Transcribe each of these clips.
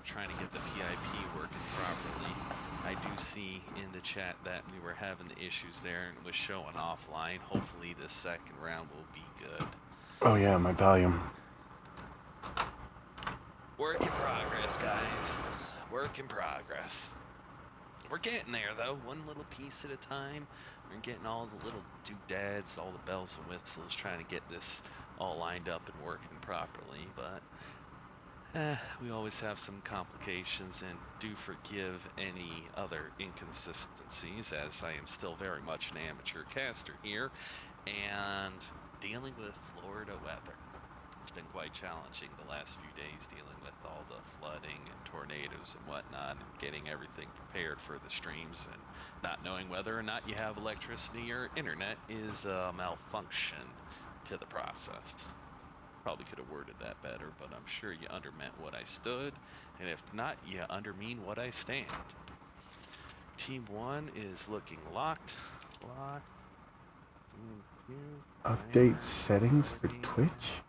trying to get the PIP working properly. I do see in the chat that we were having the issues there and was showing offline. Hopefully the second round will be good. Oh yeah, my volume. Work in progress, guys. Work in progress. We're getting there, though, one little piece at a time. We're getting all the little doodads, all the bells and whistles, trying to get this all lined up and working properly, but we always have some complications, and do forgive any other inconsistencies, as I am still very much an amateur caster here, and dealing with Florida weather. It's been quite challenging the last few days, dealing with all the flooding and tornadoes and whatnot, and getting everything prepared for the streams, and not knowing whether or not you have electricity or internet is a malfunction to the process. Probably could have worded that better, but I'm sure you undermeant what I stood, and if not, you undermean what I stand. Team 1 is looking locked. Update settings for Twitch?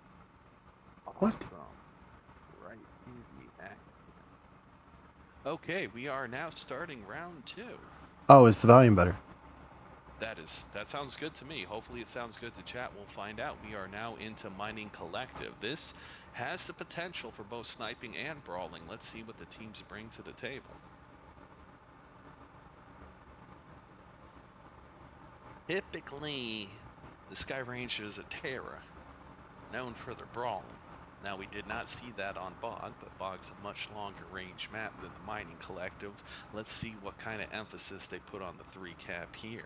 What? Right in the act. Okay, we are now starting round 2. Oh, is the volume better? That sounds good to me. Hopefully it sounds good to chat. We'll find out. We are now into Mining Collective. This has the potential for both sniping and brawling. Let's see what the teams bring to the table. Typically, the Sky Ranger is a Terra, known for their brawling. Now, we did not see that on Bog, but Bog's a much longer range map than the Mining Collective. Let's see what kind of emphasis they put on the 3 cap here.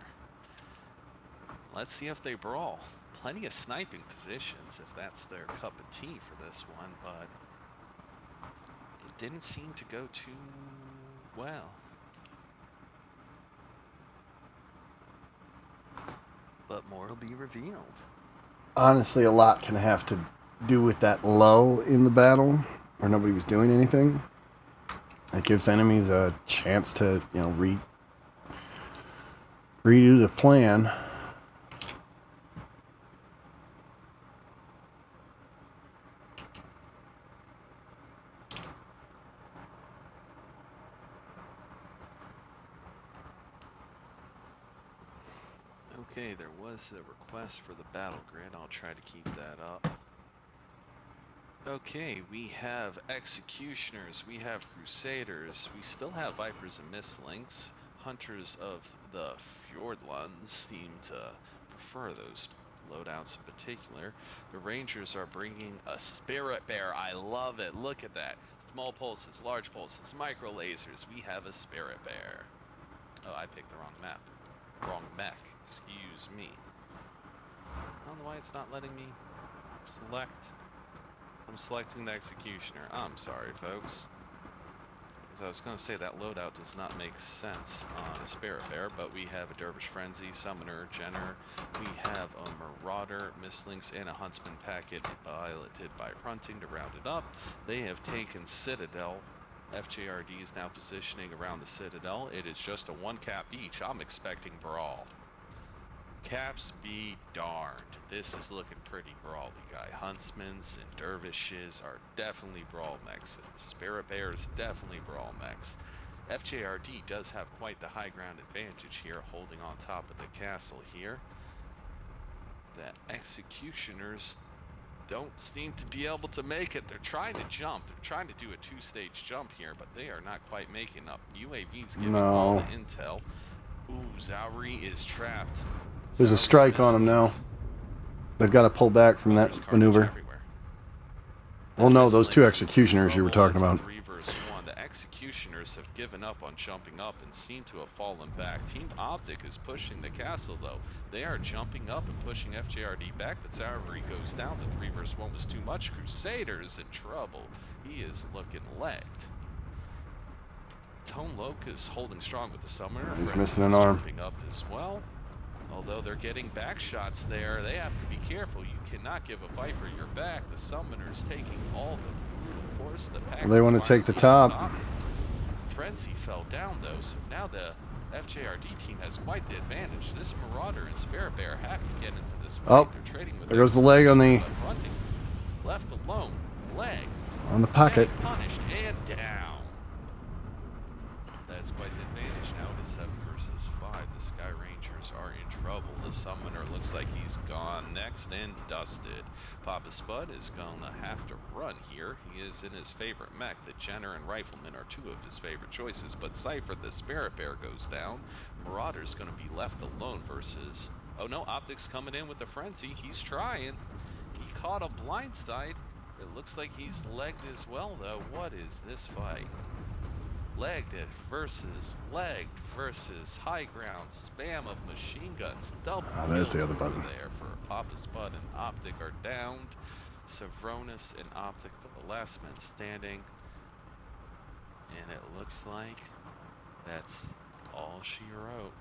Let's see if they brawl. Plenty of sniping positions, if that's their cup of tea for this one, but it didn't seem to go too well. But more will be revealed. Honestly, a lot can have to do with that lull in the battle, where nobody was doing anything. It gives enemies a chance to, redo the plan. Okay, there was a request for the battle grid. I'll try to keep that up. Okay, we have Executioners, we have Crusaders, we still have Vipers and Mistlings. Hunters of the Fjordlands seem to prefer those loadouts in particular. The Rangers are bringing a Spirit Bear. I love it. Look at that. Small pulses, large pulses, micro lasers. We have a Spirit Bear. Oh, I picked the wrong map. Wrong mech. Excuse me. I don't know why it's not letting me select. I'm selecting the Executioner. I'm sorry, folks. Because I was going to say that loadout does not make sense on a Spirit Bear, but we have a Dervish Frenzy, Summoner, Jenner. We have a Marauder, Mistlings, and a Huntsman packet piloted by Hunting to round it up. They have taken Citadel. FJRD is now positioning around the Citadel. It is just a 1 cap each. I'm expecting brawl. Caps be darned. This is looking pretty brawly, guy. Huntsmans and Dervishes are definitely brawl mechs. Spirit Bears definitely brawl mechs. FJRD does have quite the high ground advantage here, holding on top of the castle here. The Executioners don't seem to be able to make it. They're trying to jump. They're trying to do a 2-stage jump here, but they are not quite making up. UAV's giving all the intel. Ooh, Zauri is trapped. There's a strike on them now. They've got to pull back from that maneuver. Well, no, those 2 Executioners you were talking about. 3 versus 1. The Executioners have given up on jumping up and seem to have fallen back. Team Optic is pushing the castle, though. They are jumping up and pushing FJRD back, but Zauri goes down. The 3 versus 1 was too much. Crusader's in trouble. He is looking legged. Tone Loke is holding strong with the Summoner. He's missing an arm. Jumping up as well. Although they're getting back shots there, they have to be careful. You cannot give a Viper your back. The Summoner's taking all the brutal force of the pack. They want to take the top. Frenzy fell down, though, so now the FJRD team has quite the advantage. This Marauder and Spirit Bear have to get into this fight. Oh, they're trading with there goes the leg on the... Left alone, legged. On the pocket. And punished and down. That's quite the advantage. Now it is 7 versus 5. The Sky Rangers are in trouble. The Summoner looks like he's gone next and dusted. Papa Spud is going to have to run here. He is in his favorite mech. The Jenner and Rifleman are 2 of his favorite choices, but Cypher the Spirit Bear goes down. Marauder's going to be left alone versus... Oh no, Optic's coming in with the Frenzy. He's trying. He caught a blindside. It looks like he's legged as well, though. What is this fight? Legged versus high ground. Spam of machine guns. Double there's the kills other over button. there for Papa Spud and Optic are downed. Savronis and Optic, the last men standing. And it looks like that's all she wrote.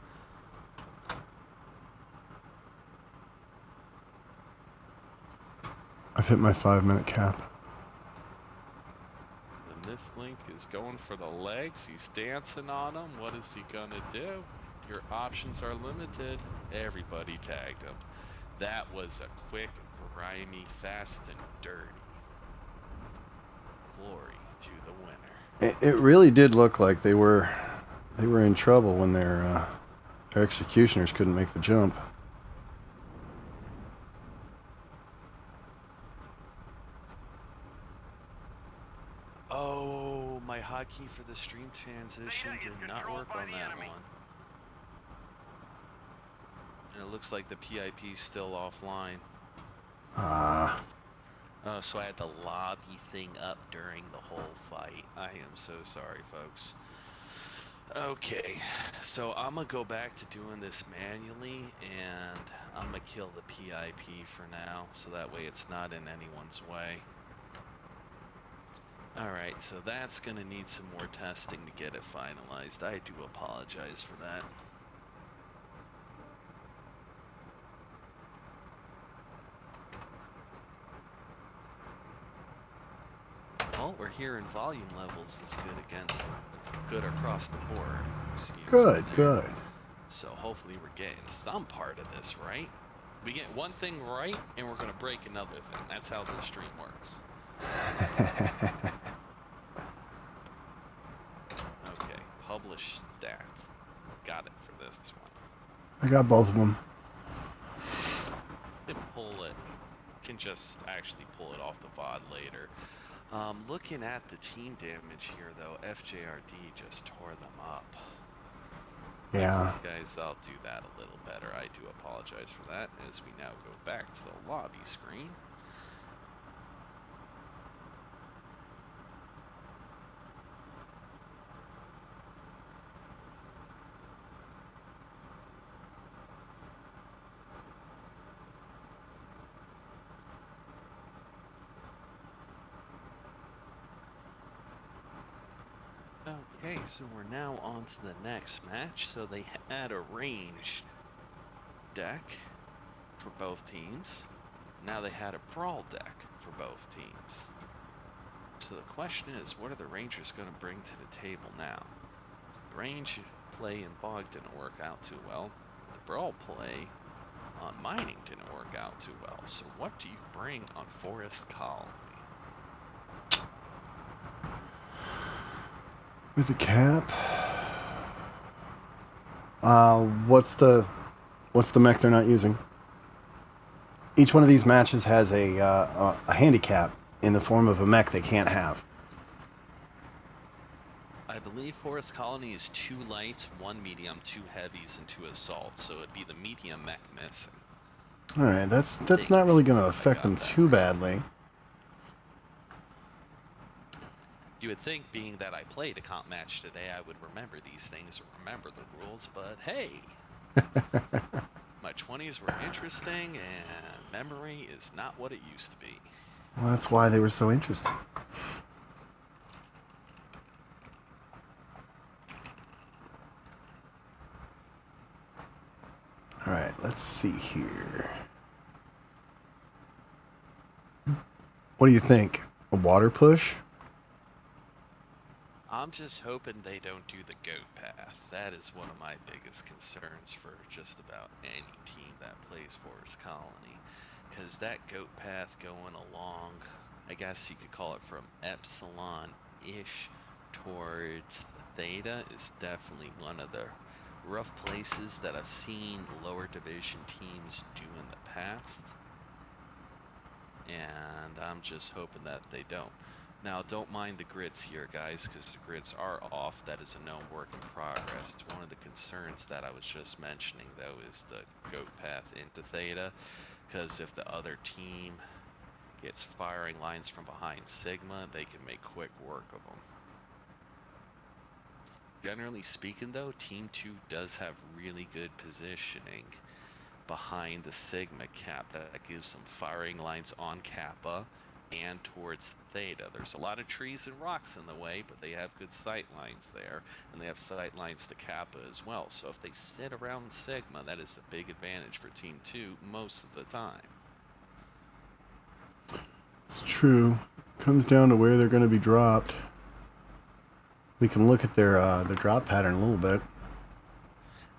I've hit my 5-minute cap. The Mistlink is going for the legs. He's dancing on them. What is he gonna do? Your options are limited. Everybody tagged him. That was a quick, grimy, fast, and dirty. Glory to the winner. It really did look like they were in trouble when their executioners couldn't make the jump. Oh, my hotkey for the stream transition did not work on that one. And it looks like the PIP's still offline. Ah. Oh, so I had the lobby thing up during the whole fight. I am so sorry, folks. Okay, so I'm gonna go back to doing this manually, and I'm gonna kill the PIP for now, so that way it's not in anyone's way. Alright, so that's gonna need some more testing to get it finalized. I do apologize for that. Well, we're hearing volume levels is good across the board. Good. So hopefully we're getting some part of this right. We get one thing right, and we're gonna break another thing. That's how this stream works. Okay, publish stat. Got it for this one. I got both of them. Can pull it. Can just actually pull it off the VOD later. Looking at the team damage here, though, FJRD just tore them up. Yeah. Guys, I'll do that a little better. I do apologize for that, as we now go back to the lobby screen. Okay, so we're now on to the next match. So they had a ranged deck for both teams. Now they had a brawl deck for both teams. So the question is, what are the Rangers going to bring to the table now? The range play in Bog didn't work out too well. The brawl play on Mining didn't work out too well. So what do you bring on Forest Colony? With the cap. What's the mech they're not using? Each one of these matches has a handicap in the form of a mech they can't have. I believe Forest Colony is 2 lights, 1 medium, 2 heavies, and 2 assaults. So it'd be the medium mech missing. All right, that's not really going to affect them too badly. You would think, being that I played a comp match today, I would remember these things or remember the rules, but hey! My 20s were interesting, and memory is not what it used to be. Well, that's why they were so interesting. All right, let's see here. What do you think? A water push? I'm just hoping they don't do the goat path. That is one of my biggest concerns for just about any team that plays Forest Colony. Because that goat path going along, I guess you could call it from Epsilon-ish towards Theta is definitely one of the rough places that I've seen lower division teams do in the past. And I'm just hoping that they don't. Now, don't mind the grids here, guys, because the grids are off. That is a known work in progress. One of the concerns that I was just mentioning, though, is the goat path into Theta, because if the other team gets firing lines from behind Sigma, they can make quick work of them. Generally speaking, though, Team 2 does have really good positioning behind the Sigma cap that gives them firing lines on Kappa and towards Theta. There's a lot of trees and rocks in the way, but they have good sight lines there, and they have sight lines to Kappa as well. So if they sit around Sigma, that is a big advantage for Team 2 most of the time. It's true. Comes down to where they're going to be dropped. We can look at their drop pattern a little bit.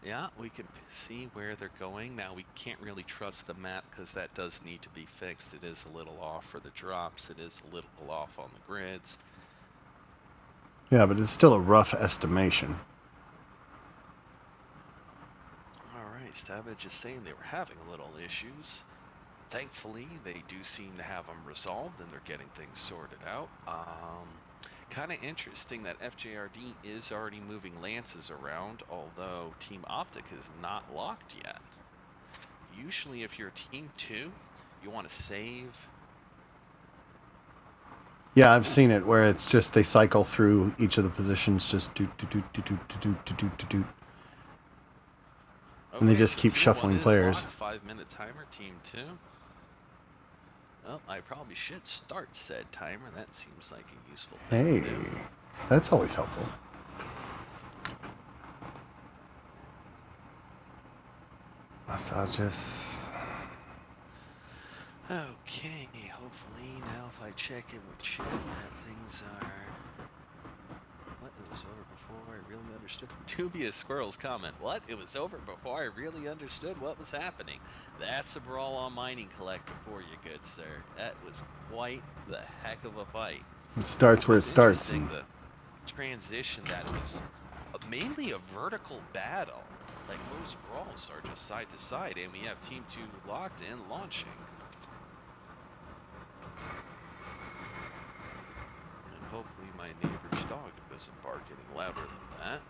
Yeah, we can see where they're going. Now, we can't really trust the map because that does need to be fixed. It is a little off for the drops. It is a little off on the grids. Yeah, but it's still a rough estimation. Alright, Savage is saying they were having a little issues. Thankfully, they do seem to have them resolved and they're getting things sorted out. Kind of interesting that FJRD is already moving lances around, although Team Optic is not locked yet. Usually, if you're Team 2, you want to save. Yeah, I've seen it where it's just they cycle through each of the positions, just doot, doot, doot, doot, doot, doot, doot, doot, doot, doot. Okay, And they just keep Tier shuffling 1 is players. locked. 5-minute timer, Team 2. Oh, I probably should start said timer. That seems like a useful thing to do. That's always helpful. Massages. Okay, hopefully now if I check in with chat that things are... What? It was over before I really understood. Dubious Squirrel's comment. What? It was over before I really understood what was happening. That's a brawl on Mining Collective for you, good sir. That was quite the heck of a fight. It starts where it starts. The transition that it was mainly a vertical battle. Like most brawls are just side to side, and we have Team 2 locked in, launching. And hopefully my neighbor's dog doesn't bark any louder than that.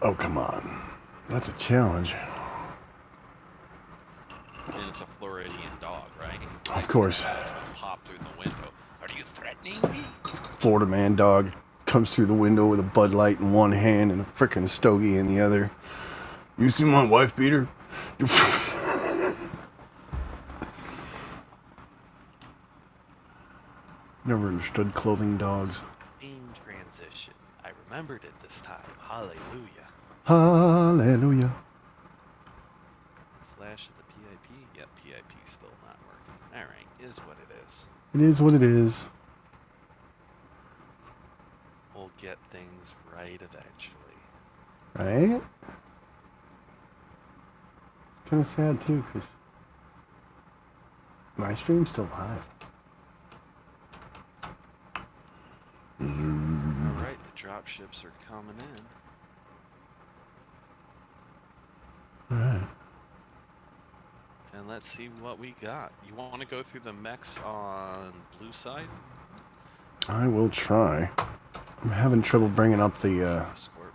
Oh, come on. That's a challenge. And it's a Floridian dog, right? Of course. It's gonna pop through the window. Are you threatening me? This Florida man dog comes through the window with a Bud Light in one hand and a frickin' stogie in the other. You see my wife beater? Never understood clothing dogs. In transition. I remembered it this time. Hallelujah. Hallelujah. Flash of the PIP? Yep, PIP's still not working. Alright, is what it is. It is what it is. We'll get things right eventually. Right? Kind of sad too, because my stream's still live. Alright, the drop ships are coming in. Alright. And let's see what we got. You want to go through the mechs on blue side? I will try. I'm having trouble bringing up the, Scoreboard.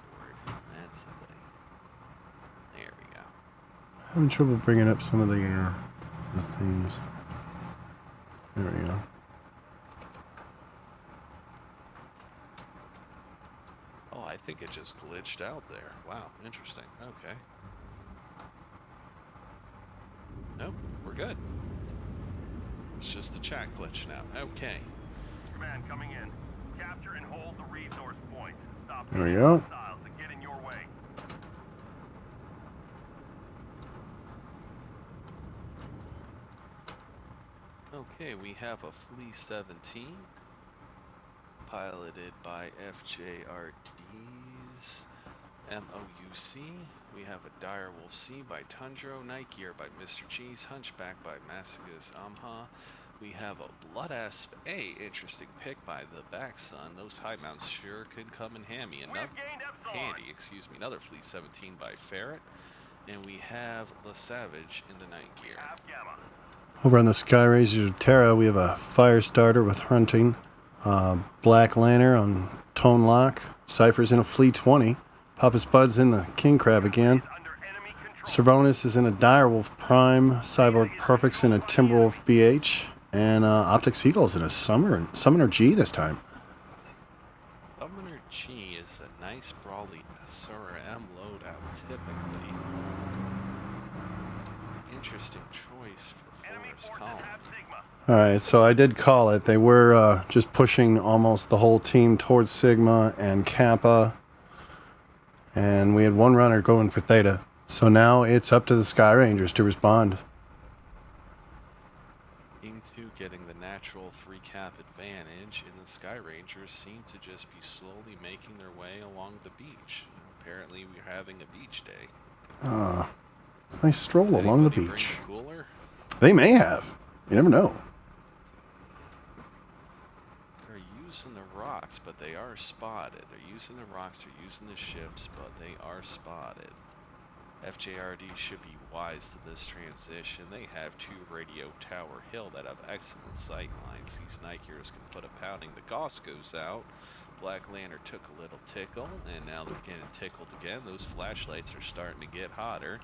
That's the thing. There we go. having trouble bringing up some of the things. There we go. Oh, I think it just glitched out there. Wow, interesting. Okay. Nope, we're good. It's just the chat glitch now. Okay. Command coming in. Capture and hold the resource point. Stop There we go. hostiles and get in your way. Okay, we have a Flea 17 piloted by FJRD's MWC. We have a Direwolf C by Tundro, Night Gear by Mr. Cheese, Hunchback by Massigus Amha. We have a Blood Asp A. Interesting pick by the back, son. Those high mounts sure could come in handy. Another Fleet 17 by Ferret. And we have Le Savage in the night gear. Over on the Sky Razor Terra, we have a Fire Starter with Hunting, Black Lantern on Tone Lock, Cypher's in a Fleet 20, Papa Spud's in the King Crab again, Servonis is in a Direwolf Prime, Cyborg Perfect's in a Timberwolf BH, and Optic Seagull's in a Summoner G this time. Summoner G is a nice brawly SRM loadout, typically. Interesting choice for Forest Column. Alright, so I did call it. They were just pushing almost the whole team towards Sigma and Kappa. And we had one runner going for Theta. So now it's up to the Sky Rangers to respond. Team 2 getting the natural 3-cap advantage, and the Sky Rangers seem to just be slowly making their way along the beach. Apparently we're having a beach day. It's a nice stroll along the beach. Bring a cooler? They may have. You never know. They're using the rocks, but they are spotted. They're using the rocks, they're using the ships, but they are spotted. FJRD should be wise to this transition. They have 2 Radio Tower Hill that have excellent sight lines. These night gears can put a pounding. The Goss goes out. Black Lantern took a little tickle, and now they're getting tickled again. Those flashlights are starting to get hotter.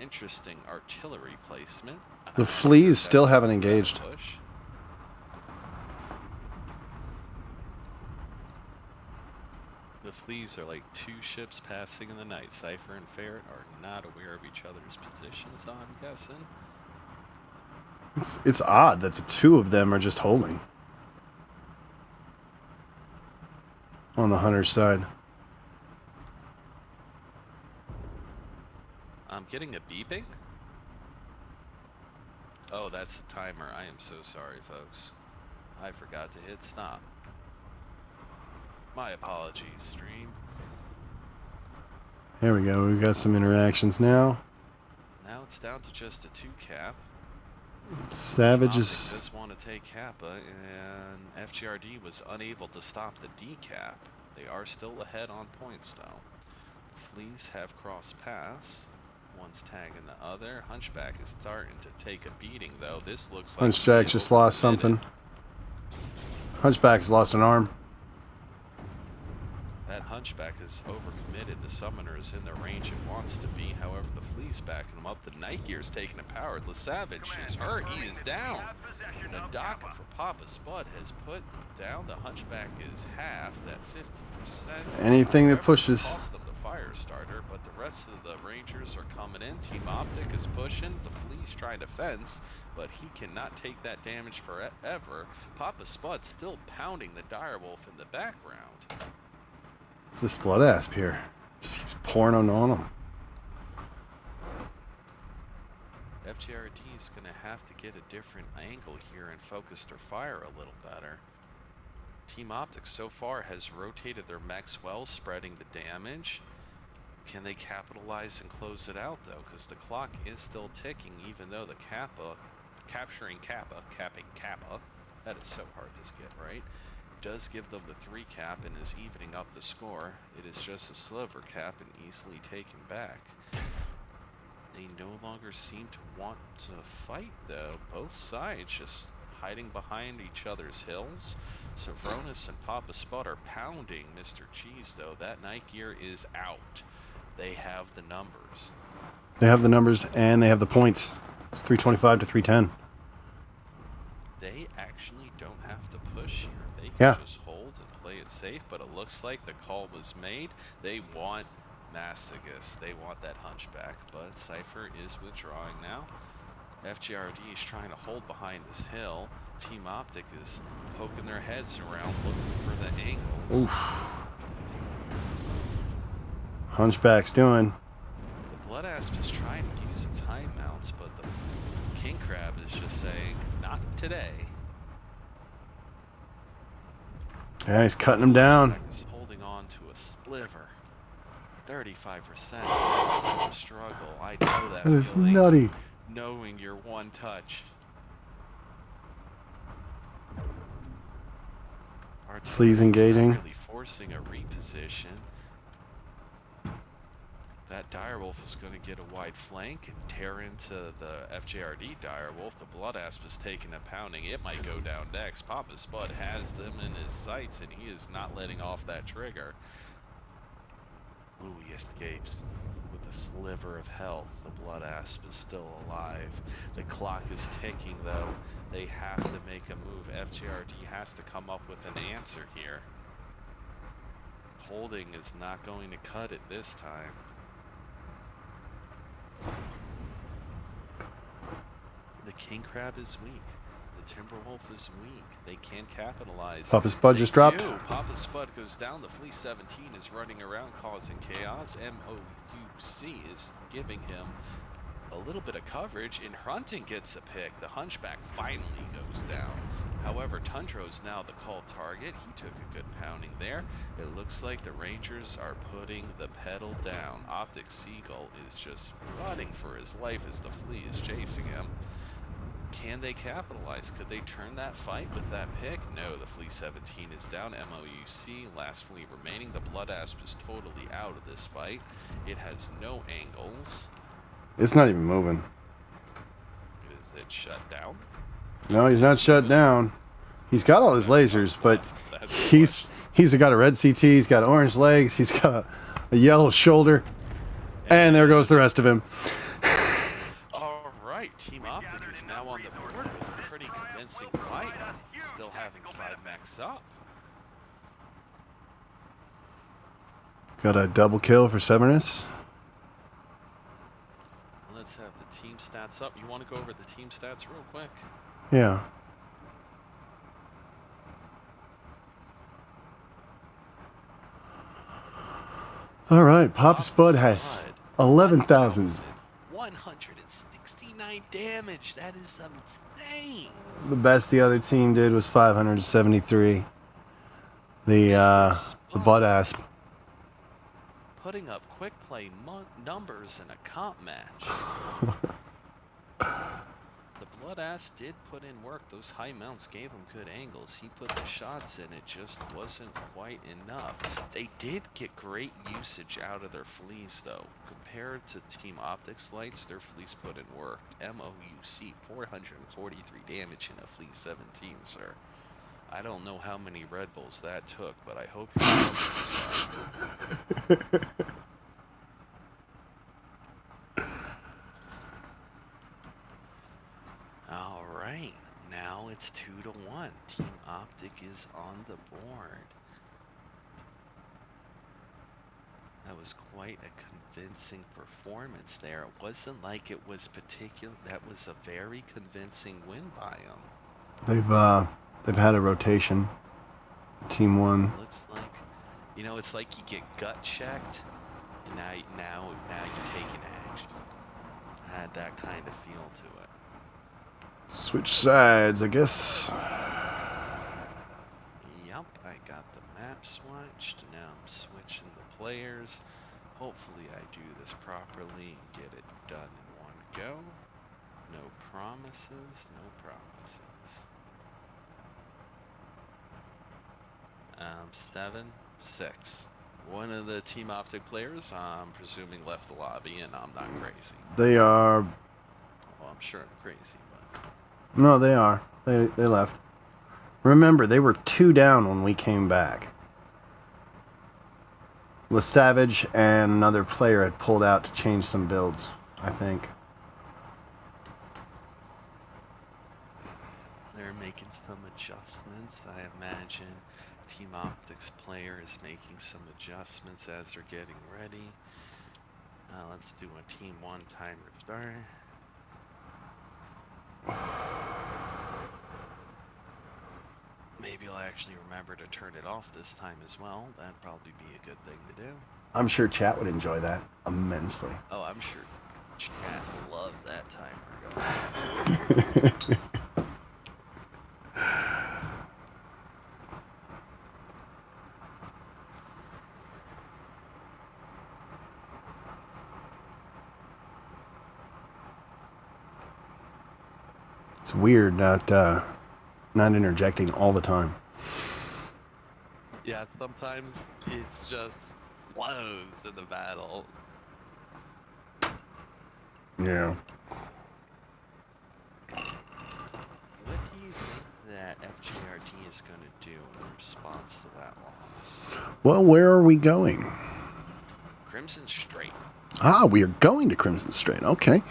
Interesting artillery placement. The Fleas still haven't engaged. Push. The Fleas are like 2 ships passing in the night. Cypher and Ferret are not aware of each other's positions, I'm guessing. It's odd that the 2 of them are just holding. On the Hunter's side. I'm getting a beeping? Oh, that's the timer. I am so sorry, folks. I forgot to hit stop. My apologies, stream. There we go. We've got some interactions now. Now it's down to just a 2-cap. Savage is... does want to take Kappa, and FJRD was unable to stop the D-cap. They are still ahead on points, though. Fleas have crossed paths. One's tagging the other. Hunchback is starting to take a beating, though. This looks like... Hunchback just lost something. Hunchback's lost an arm. That Hunchback is overcommitted. The Summoner is in the range it wants to be. However, the Flea's backing him up. The Night Gear's taking a power. Le Savage is hurt. He is down. The docket for Papa Spud has put down. The Hunchback is half. That 50%. Anything that pushes. Cost them the fire starter, but the rest of the Rangers are coming in. Team Optic is pushing. The Flea's trying to fence, but he cannot take that damage forever. Papa Spud still pounding the Direwolf in the background. It's this Blood Asp here. Just keeps pouring on him. FJRD is going to have to get a different angle here and focus their fire a little better. Team Optic so far has rotated their Maxwell, spreading the damage. Can they capitalize and close it out, though? Because the clock is still ticking, even though the capping Kappa, that is so hard to get right, does give them the 3-cap and is evening up the score. It is just a sliver cap and easily taken back. They no longer seem to want to fight, though. Both sides just hiding behind each other's hills. Savronis and Papa Spud are pounding Mr. Cheese, though. That Night Gear is out. They have the numbers. They have the numbers and they have the points. It's 325 to 310. They actually don't have to push here. They can just hold and play it safe, but it looks like the call was made. They want Mastigus. They want that Hunchback, but Cypher is withdrawing now. FJRD is trying to hold behind this hill. Team Optic is poking their heads around looking for the angles. Oof. Hunchback's doing. The Blood Asp is trying to use its high mounts, but the King Crab is just saying, not today. Yeah, he's cutting him down. He's holding on to a sliver. 35%. That's a struggle. I know that. That is feeling, nutty. knowing you're one touch. Fleas Artillery's not engaging. really forcing a reposition. That direwolf is going to get a wide flank and tear into the FJRD direwolf. The blood asp is taking a pounding. It might go down next. Papa Spud has them in his sights, and he is not letting off that trigger. Ooh, he escapes with a sliver of health. The blood asp is still alive. The clock is ticking, though. They have to make a move. FJRD has to come up with an answer here. Holding is not going to cut it this time. The king crab is weak. The Timberwolf is weak. They can't capitalize. Papa Spud just dropped. Papa Spud goes down. The Flea 17 is running around causing chaos. MWC is giving him a little bit of coverage, and Hunting gets a pick. The Hunchback finally goes down. However, Tundro's now the called target. He took a good pounding there. It looks like the Rangers are putting the pedal down. Optic Seagull is just running for his life as the Flea is chasing him. Can they capitalize? Could they turn that fight with that pick? No, the Flea 17 is down. MOUC, last Flea remaining. The Blood Asp is totally out of this fight. It has no angles. It's not even moving. Is it shut down? No, he's not shut down. He's got all his lasers, but he's got a red CT, he's got orange legs, he's got a yellow shoulder, and there goes the rest of him. All right, Team Optic is now on the board with a pretty convincing fight, still having 5 max up. Got a double kill for Severnus. Let's have the team stats up. You want to go over the team stats real quick? Yeah. All right, Papa Spud has 11,000. 169 damage. That is insane. The best the other team did was 573. The Blood Asp. Putting up quick play numbers in a comp match. The Blood Ass did put in work. Those high mounts gave him good angles. He put the shots in. It just wasn't quite enough. They did get great usage out of their fleas, though. Compared to Team Optics lights, their fleas put in work. MOUC, 443 damage in a flea 17, sir. I don't know how many Red Bulls that took, but I hope you're All right, now it's 2-1. Team Optic is on the board. That was quite a convincing performance there. It wasn't like it was particular. That was a very convincing win by them. They've had a rotation. Team 1. Looks like, you know, it's like you get gut checked, and now you're taking action. Had that kind of feel to it. Switch sides, I guess. Yup, I got the map switched. Now I'm switching the players. Hopefully I do this properly and get it done in one go. No promises, no promises. 7-6. One of the Team Optic players, I'm presuming, left the lobby, and I'm not crazy. They are. Well, I'm sure I'm crazy, but No, they are. They left. Remember, they were 2 down when we came back. LeSavage and another player had pulled out to change some builds, I think. they're making some adjustments. I imagine Team Optics player is making some adjustments as they're getting ready. Let's do a Team 1 timer start. Maybe I'll actually remember to turn it off this time as well. That'd probably be a good thing to do. I'm sure chat would enjoy that immensely. Oh, I'm sure chat loved that timer going. It's weird not interjecting all the time. Yeah, sometimes it just flows in the battle. Yeah. What do you think that FJRD is going to do in response to that loss? Well, where are we going? Crimson Strait. Ah, we are going to Crimson Strait. Okay.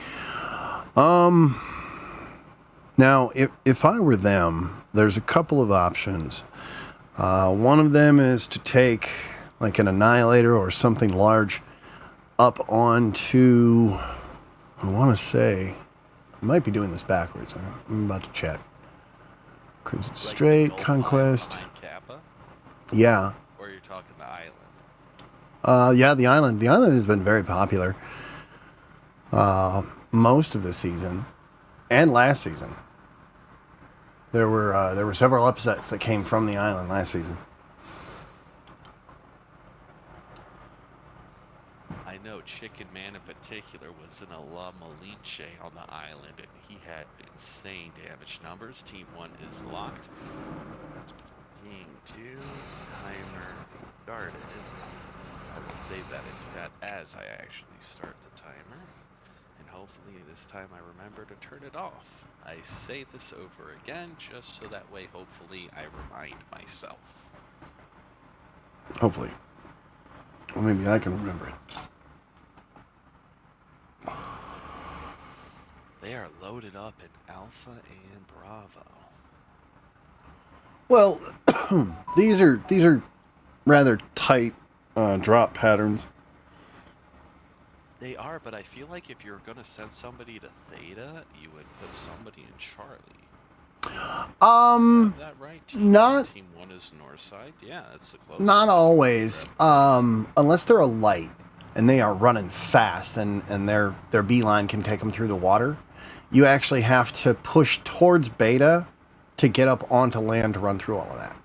Now, if I were them, there's a couple of options. One of them is to take like an annihilator or something large up onto, I want to say, I might be doing this backwards. I'm about to check. Crimson Like the Strait, Gulf Conquest. behind Kappa? Yeah. Or you're talking the island? Yeah, the island. The island has been very popular most of the season and last season. There were several upsets that came from the island last season. I know Chicken Man in particular was in a La Malinche on the island, and he had insane damage numbers. Team 1 is locked. King 2, timer started. I will save that in chat as I actually start the timer. And hopefully this time I remember to turn it off. I say this over again just so that way hopefully I remind myself. Hopefully. Well, maybe I can remember it. They are loaded up in Alpha and Bravo. Well, these are rather tight drop patterns. They are, but I feel like if you're gonna send somebody to Theta, you would put somebody in Charlie. Is that right? Team 1 is north side. Yeah, that's the closest. Not always. Unless they're a light and they are running fast and their beeline can take them through the water. You actually have to push towards beta to get up onto land to run through all of that.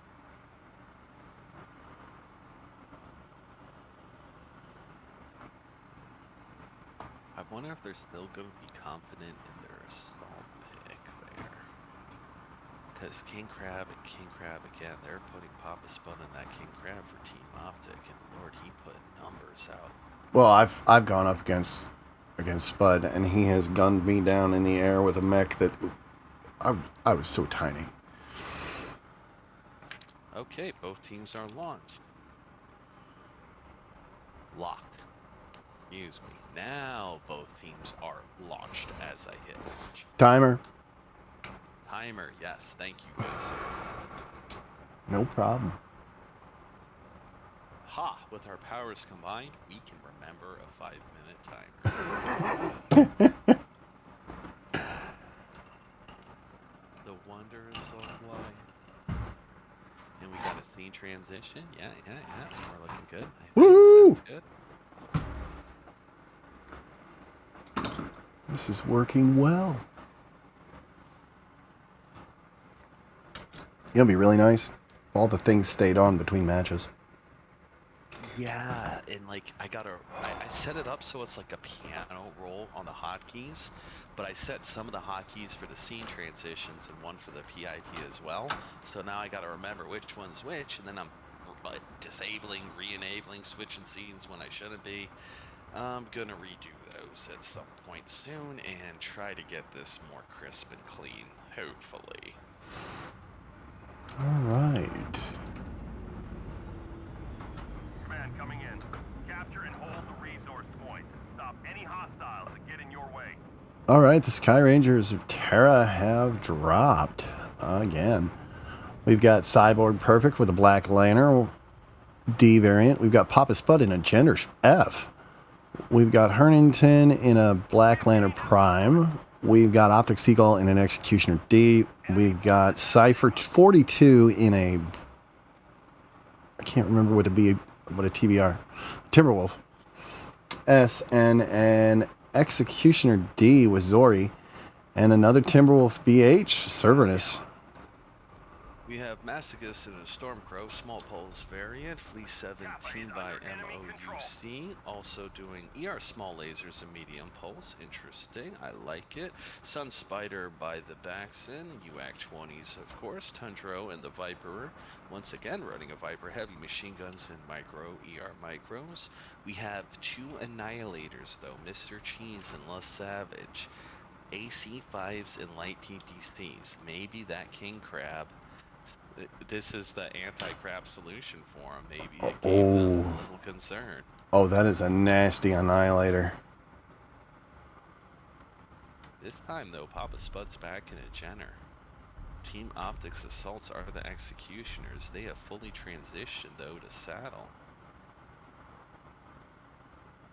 I wonder if they're still going to be confident in their assault pick there. Because King Crab and King Crab again, they're putting Papa Spun in that King Crab for Team Optic, and Lord, he put numbers out. Well, I've gone up against Spud, and he has gunned me down in the air with a mech that I was so tiny. Okay, both teams are launched. Locked. Excuse me. Now both teams are launched as I hit launch. Timer. Timer, yes, thank you, good sir. No problem. Ha! With our powers combined, we can remember a 5-minute timer. The wonders of life. And we got a scene transition. Yeah. We're looking good. I think Woo! sounds good. This is working well. It'll be really nice. All the things stayed on between matches. Yeah, and like I set it up so it's like a piano roll on the hotkeys, but I set some of the hotkeys for the scene transitions and one for the PIP as well. So now I gotta remember which one's which, and then I'm disabling, re-enabling, switching scenes when I shouldn't be. I'm gonna redo those at some point soon and try to get this more crisp and clean, hopefully. All right. Command coming in. Capture and hold the resource points. Stop any hostiles that get in your way. All right, the Sky Rangers of Terra have dropped again. We've got Cyborg Perfect with a Black Lantern D variant. We've got Papa Spud in a Gender F. We've got Hernington in a Black Lantern Prime. We've got Optic Seagull in an Executioner D. We've got Cypher 42 in a... I can't remember what a TBR. Timberwolf S, and an Executioner D with Zori. And another Timberwolf BH, Cerberus. We We have Masochist and a Stormcrow, Small Pulse variant, Fleet 17 by MOUC, also doing ER Small Lasers and Medium Pulse, interesting, I like it. Sun Spider by the Baxon, UAC 20s of course, Tundro and the Viper, once again running a Viper, heavy machine guns and micro, ER micros. We have 2 Annihilators though, Mr. Cheese and Less Savage. AC5s and light PPCs, maybe that King Crab. This is the anti-crab solution for him. Maybe it gave them a little concern. Oh, that is a nasty Annihilator. This time, though, Papa Spud's back in a Jenner. Team Optics Assaults are the executioners. They have fully transitioned, though, to Saddle.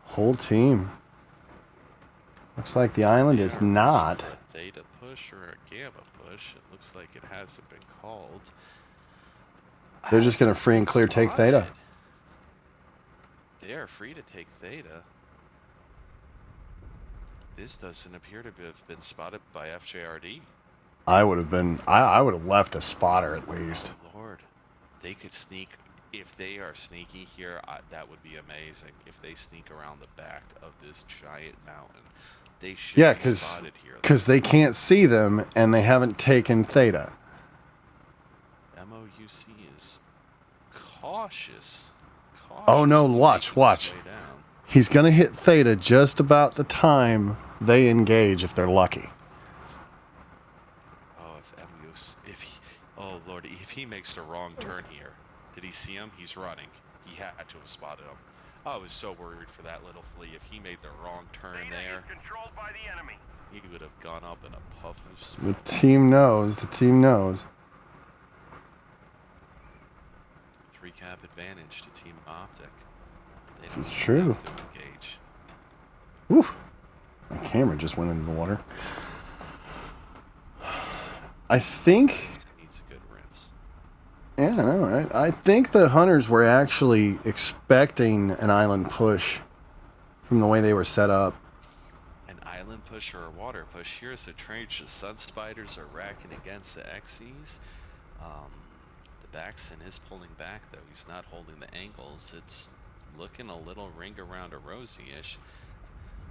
Whole team. Looks like the island is not. A Theta push or a Gamma push. It looks like it hasn't been called. They're just going to free and clear take Theta. They are free to take Theta. This doesn't appear to have been spotted by FJRD. I would have left a spotter at least. Oh, Lord, they could sneak. If they are sneaky here, that would be amazing. If they sneak around the back of this giant mountain, they should be spotted here. Because they can't see them and they haven't taken Theta. MOUC is cautious. Oh no, watch. He's going to hit Theta just about the time they engage if they're lucky. Oh, oh Lord, if he makes the wrong turn here. Did he see him? He's running. He had to have spotted him. I was so worried for that little flea. If he made the wrong turn there, controlled by the enemy. He would have gone up in a puff of smoke. The team knows. 3-cap advantage to Team Optic. This is true. Engage. Oof. My camera just went into the water. I think... Needs a good rinse. Yeah, I know, right? I think the hunters were actually expecting an island push from the way they were set up. An island push or a water push. Here's the trade. The Sun Spiders are racking against the XCs. The Baxon is pulling back, though. He's not holding the angles. It's looking a little ring around a rosy-ish.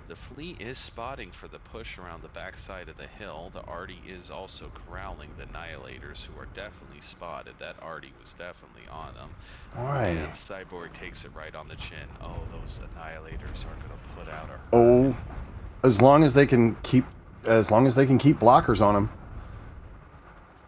The fleet is spotting for the push around the backside of the hill. The Arty is also corralling the Annihilators, who are definitely spotted. That Arty was definitely on them. Why? And Cyborg takes it right on the chin. Oh, those Annihilators are going to put out a... Oh, as long as they can keep blockers on him.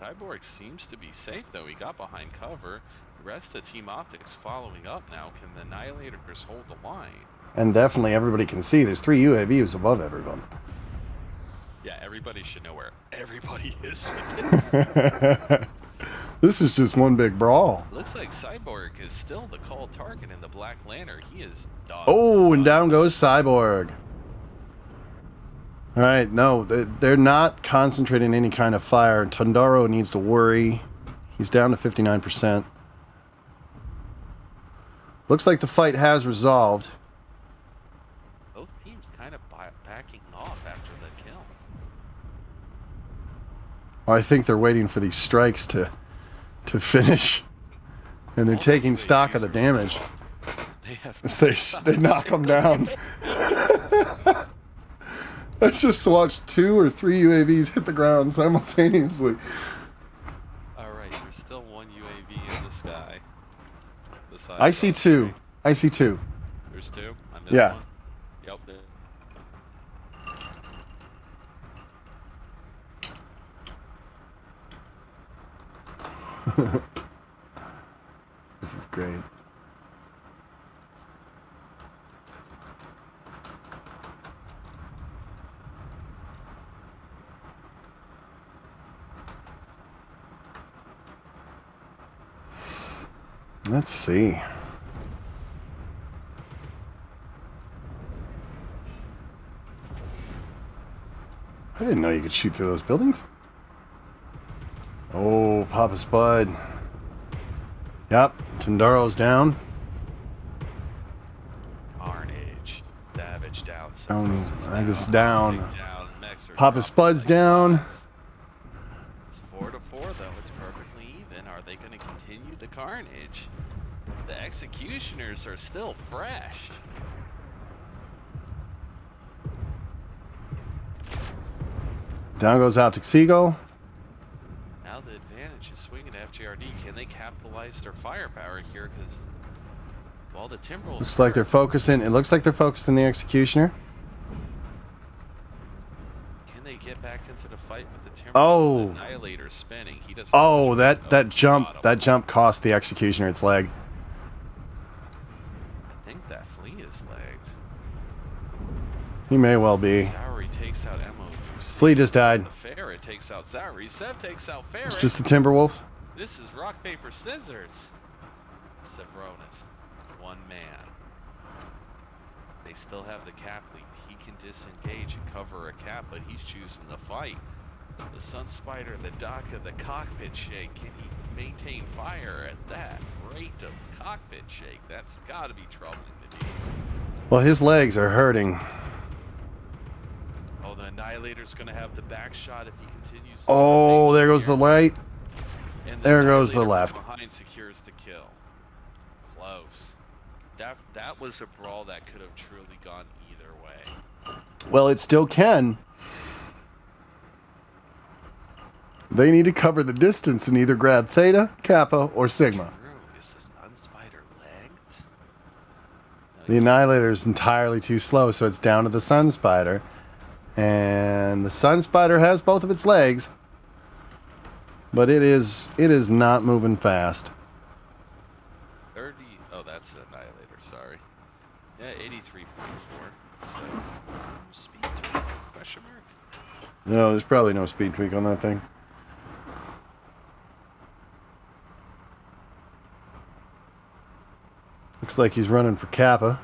Cyborg seems to be safe, though. He got behind cover. The rest of Team Optics following up now. Can the Annihilators hold the line? And definitely everybody can see there's 3 UAVs above everyone. Yeah, everybody should know where everybody is. This is just one big brawl. Looks like Cyborg is still the called target in the Black Lantern. He is dog. Oh, and down goes Cyborg. All right, no, they're not concentrating any kind of fire. Tundaro needs to worry. He's down to 59%. Looks like the fight has resolved. Both teams kind of backing off after the kill. I think they're waiting for these strikes to finish, and they're taking stock of the damage. They knock them down. I just watched 2 or 3 UAVs hit the ground simultaneously. Alright, there's still 1 UAV in the sky. I see 2. I see 2. There's 2? I missed Yeah. one? Yep. This is great. Let's see. I didn't know you could shoot through those buildings. Oh, Papa Spud. Yep, Tundaro's down. Carnage. Savage down. Magus down. Mechs are Papa Spud's down. It's 4-4, though. It's perfectly even. Are carnage. The executioners are still fresh. Down goes Optic Seagull. Now the advantage is swinging to FJRD. Can they capitalize their firepower here? Because, well, the Timberwolves... Looks like they're focusing. It looks like they're focusing the Executioner. Can they get back into the fight with the Timberwolves? Oh. The Annihilator spinning. He doesn't... Oh, that jump cost the Executioner its leg. I think that Flea is lagged. He may well be. Zowery takes out MWO. Flea just died. Ferret takes out Zowery. Sev takes out Ferret. It's just the Timberwolf. This is rock, paper, scissors. SRoT, one man. They still have the cap lead. He can disengage and cover a cap, but he's choosing to fight. The Sun Spider, the Daka, the cockpit shake. Can he maintain fire at that rate of cockpit shake? That's got to be troubling to me. Well, his legs are hurting. Oh, the Annihilator's going to have the back shot if he continues. Oh, there goes the light. And There goes the Annihilator left. from behind secures the kill. Close. That was a brawl that could have truly gone either way. Well, it still can. They need to cover the distance and either grab Theta, Kappa, or Sigma. True. Is the Sun Spider lagged? The Annihilator is entirely too slow, so it's down to the Sun Spider. And the Sun Spider has both of its legs, but it is not moving fast. 30. Oh, that's the Annihilator. Sorry. Yeah, 83.4. So speed tweak? Question mark. No, there's probably no speed tweak on that thing. Looks like he's running for Kappa.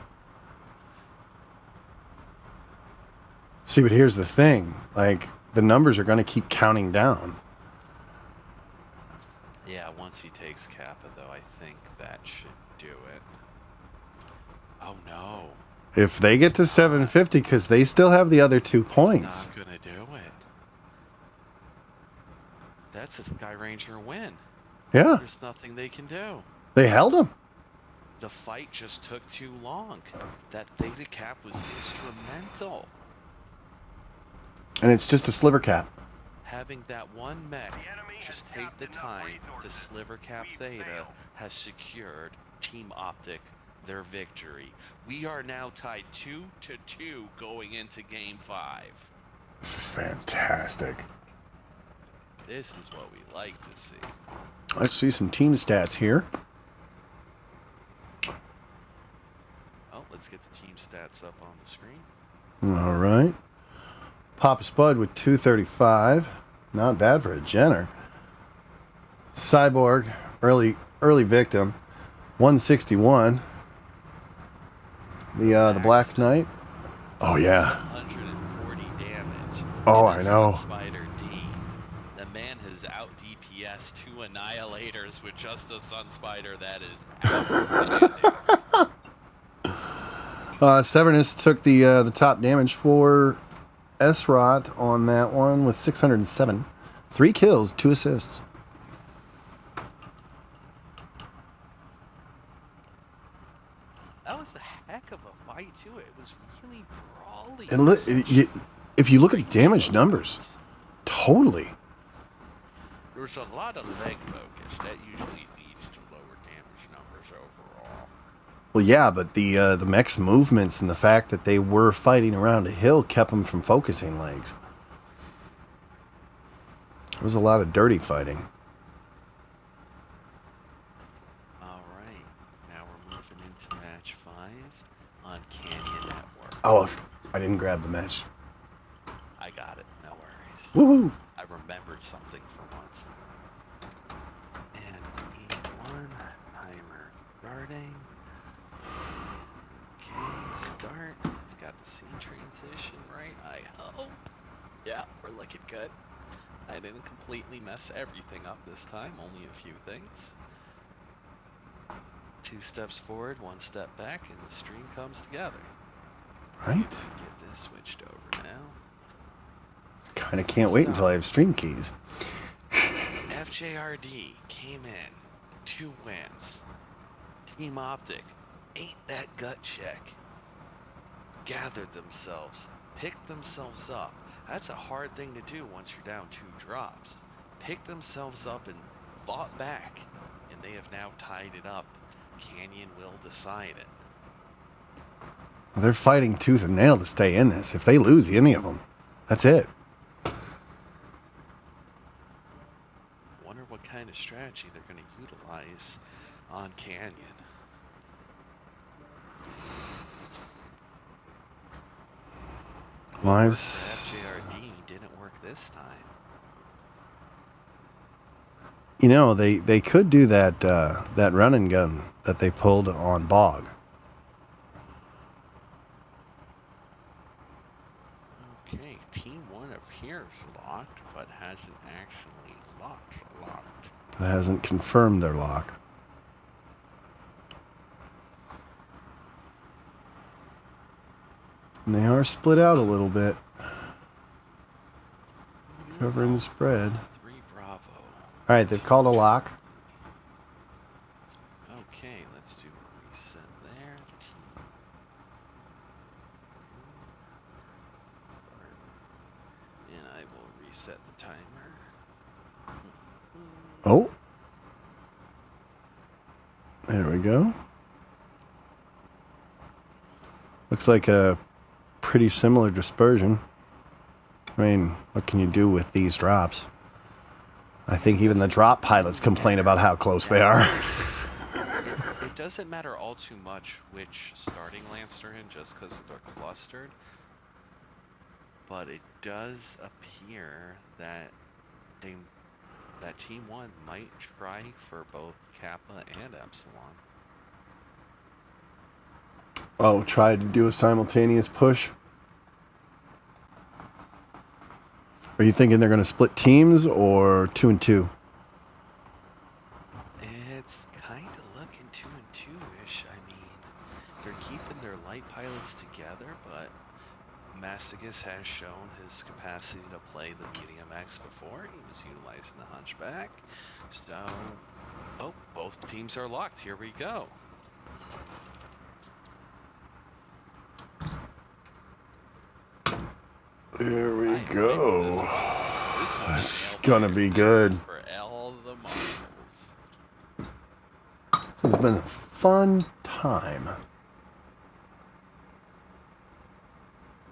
See, but here's the thing. Like, the numbers are going to keep counting down. Yeah, once he takes Kappa, though, I think that should do it. Oh, no. If they get to 750, because they still have the other 2 points. Not gonna do it. That's a Sky Ranger win. Yeah, There's nothing they can do. they held him. The fight just took too long. That Theta Cap was instrumental. And it's just a sliver cap. Having that one mech The enemy just has take tapped the enough time to resources. sliver cap We Theta failed. has secured Team Optic their victory. We are now tied 2-2 going into Game 5. This is fantastic. This is what we like to see. Let's see some team stats here. Oh, let's get the team stats up on the screen. All right. Papa Spud with 235. Not bad for a Jenner. Cyborg, early victim, 161. The Black Knight. Oh yeah. 140 damage. Oh, And I the know. Sun Spider D. The man has out DPS 2 Annihilators with just a Sun Spider. That is outstanding. Severnus took the top damage for SRoT on that one with 607. 3 kills, 2 assists. That was a heck of a fight too. It was really brawly. And if you look at damage numbers, totally. There was a lot of leg focus. That usually leads to lower damage numbers overall. Well, yeah, but the mech's movements and the fact that they were fighting around a hill kept them from focusing legs. There was a lot of dirty fighting. Alright, now we're moving into match 5 on Canyon Network. Oh, I didn't grab the match. I got it, no worries. Woohoo! I remembered something for once. And E1 timer starting. Okay, start. Got the scene transition right, I hope. Yeah, we're looking good. I didn't completely mess everything up this time, only a few things. 2 steps forward, 1 step back, and the stream comes together. Right? Get this switched over now. Kind of can't wait until I have stream keys. FJRD came in 2 wins. Team Optic ate that gut check. Gathered themselves, picked themselves up. That's a hard thing to do once you're down 2 drops. Picked themselves up and fought back, and they have now tied it up. Canyon will decide it. They're fighting tooth and nail to stay in this. If they lose any of them, that's it. Wonder what kind of strategy they're going to utilize on Canyon. FJRD didn't work this time. You know, they could do that that run and gun that they pulled on Bog. Okay, Team 1 appears locked, but hasn't actually locked. That hasn't confirmed their lock. And they are split out a little bit. Covering the spread. 3 Bravo. Alright, they've called a lock. Okay, let's do a reset there. And I will reset the timer. Oh. There we go. Looks like a pretty similar dispersion. I mean, what can you do with these drops? I think even the drop pilots complain about how close they are. It doesn't matter all too much which starting lance they're in just because they're clustered. But it does appear that that Team 1 might try for both Kappa and Epsilon. Oh, try to do a simultaneous push? Are you thinking they're going to split teams or 2 and 2? It's kind of looking 2 and 2-ish. I mean, they're keeping their light pilots together, but Massigus has shown his capacity to play the Medium X before. He was utilizing the Hunchback. So, oh, both teams are locked. Here we go. There we go. This is gonna be good. For all the marbles. This has been a fun time.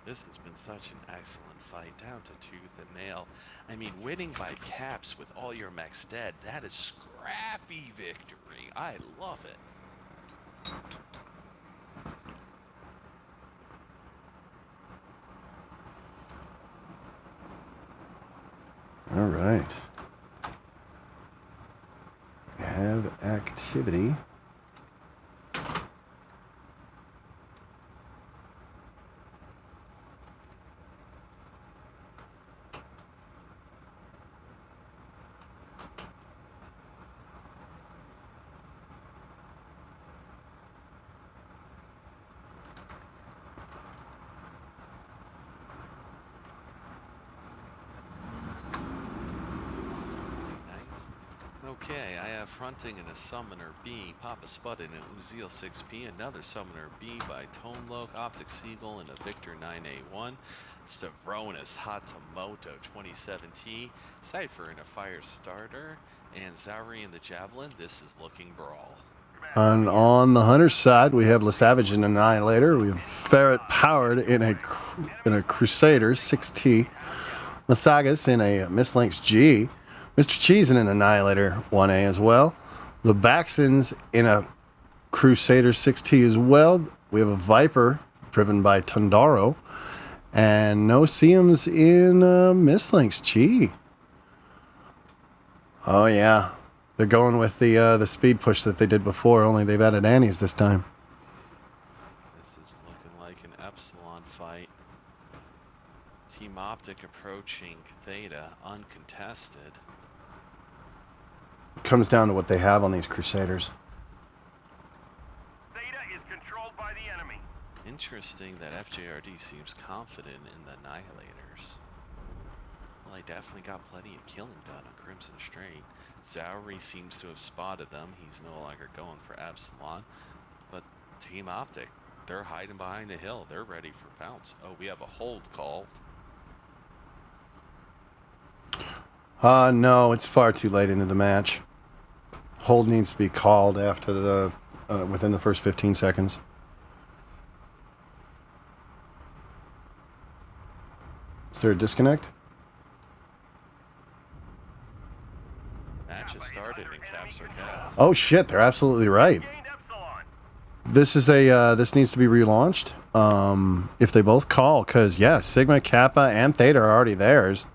This has been such an excellent fight, down to tooth and nail. I mean, winning by caps with all your mechs dead, that is scrappy victory. I love it. All right. We have activity. Okay, I have Fronting and a Summoner B, Papa Spud and an Uziel 6P, another Summoner B by Toneloke, Optic Seagull, and a Victor 9A1, Stavronis Hatamoto 27T, Cypher and a Fire Starter, and Zauri and the Javelin. This is looking brawl. And on the Hunter's side, we have LeSavage and Annihilator. We have Ferret Powered in a Crusader 6T, Masagas in a Mislinks G, Mr. Cheese in an Annihilator 1A as well. The Baxons in a Crusader 6T as well. We have a Viper driven by Tundaro. And no Seams in Mislinks G. Oh, yeah. They're going with the speed push that they did before, only they've added Annies this time. This is looking like an Epsilon fight. Team Optic approaching Theta uncontested. It comes down to what they have on these Crusaders. Theta is controlled by the enemy. Interesting that FJRD seems confident in the Annihilators. Well, they definitely got plenty of killing done on Crimson Strait. Zauri seems to have spotted them. He's no longer going for Epsilon. But Team Optic, they're hiding behind the hill. They're ready for pounce. Oh, we have a hold called. No, it's far too late into the match. Hold needs to be called after the within the first 15 seconds. Is there a disconnect? Match has started and caps are kept. Oh shit, they're absolutely right. Gained Epsilon. This is this needs to be relaunched. If they both call, because yeah, Sigma, Kappa, and Theta are already theirs.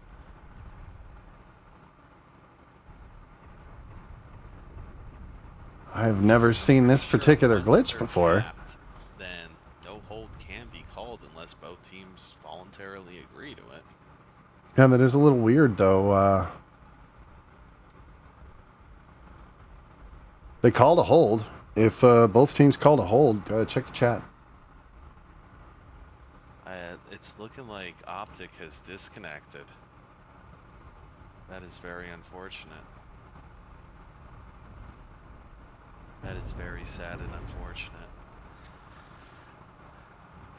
I've never seen this particular Once glitch they're before. capped, then no hold can be called unless both teams voluntarily agree to it. Yeah, that is a little weird though. They called a hold. If both teams called a hold, check the chat. It's looking like Optic has disconnected. That is very unfortunate. That is very sad and unfortunate.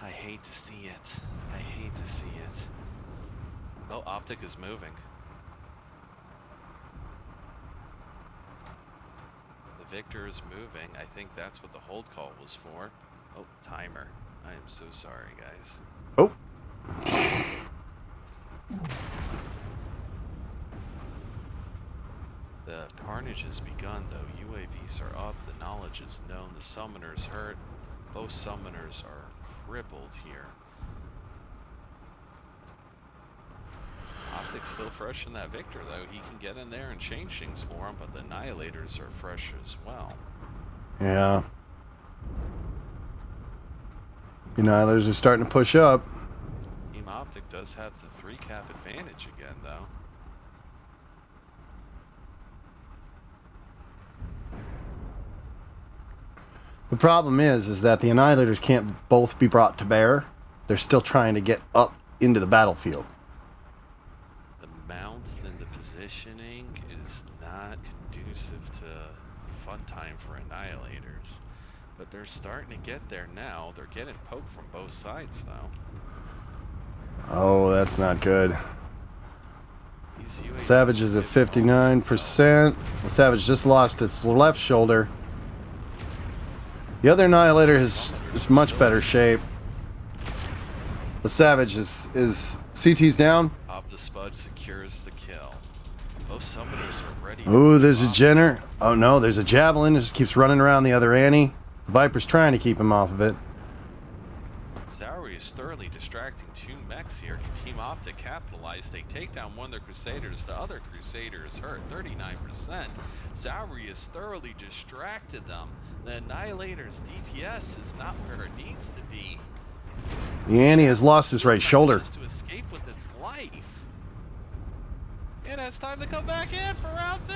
I hate to see it. I hate to see it. Oh, Optic is moving. The Victor is moving. I think that's what the hold call was for. Oh, timer. I am so sorry, guys. Oh. The carnage has begun, though. UAVs are up. The knowledge is known. The summoners hurt. Both summoners are crippled here. Optic's still fresh in that Victor, though. He can get in there and change things for him, but the Annihilators are fresh as well. Yeah. Annihilators are starting to push up. Team Optic does have the 3-cap advantage again, though. The problem is that the Annihilators can't both be brought to bear. They're still trying to get up into the battlefield. The mount and the positioning is not conducive to fun time for Annihilators. But they're starting to get there now. They're getting poked from both sides, though. Oh, that's not good. These UAVs Savage is at 59%. The Savage just lost its left shoulder. The other Annihilator is much better shape. The Savage is CT's down. Pop the Spud secures the kill. Both summoners are ready. Ooh, there's a Jenner. Oh no, there's a Javelin. It just keeps running around the other Annie. The Viper's trying to keep him off of it. Zauri is thoroughly distracting two mechs here. Can Team Optic capitalize? They take down one of their Crusaders. The other Crusader is hurt, 39%. Zauri has thoroughly distracted them. The Annihilator's DPS is not where it needs to be. The Annie has lost his right shoulder. To escape with its life. And it's time to come back in for round 2.